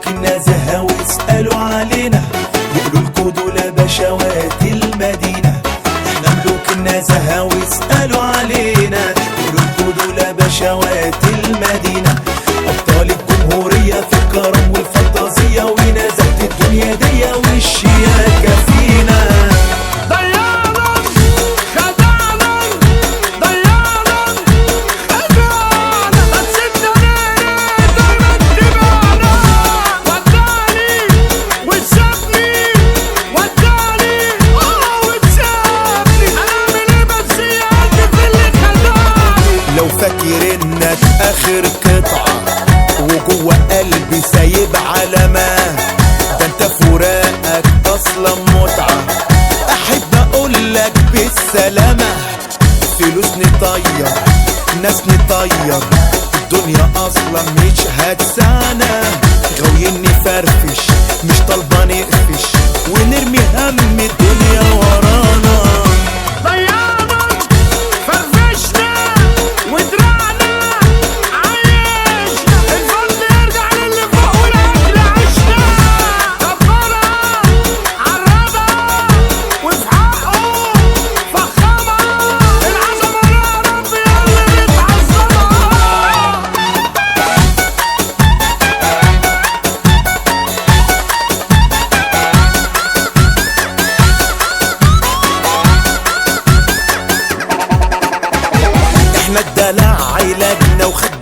النزهة واسألوا علينا، يقولوا لكوا دول بشوات المدينة. احنا ملوك النزهة واسألوا علينا، يقولوا لكوا دول بشوات المدينة. أبطال الجمهورية في الكرم والفانتازية ونزهة الدنيا دي والشياكة فينا. لو فاكر انك اخر قطعة وجوه قلبي سايب علامات، ده انت فراقك اصلا متعة. احب اقولك بالسلامة، فلوس نطير ناس نطير، الدنيا اصلا مش هتسعنا. غاويين نفرفش مش طالبة نقفش، ونرمي هم الدنيا ورانا. احنا الدلع علاجنا وخد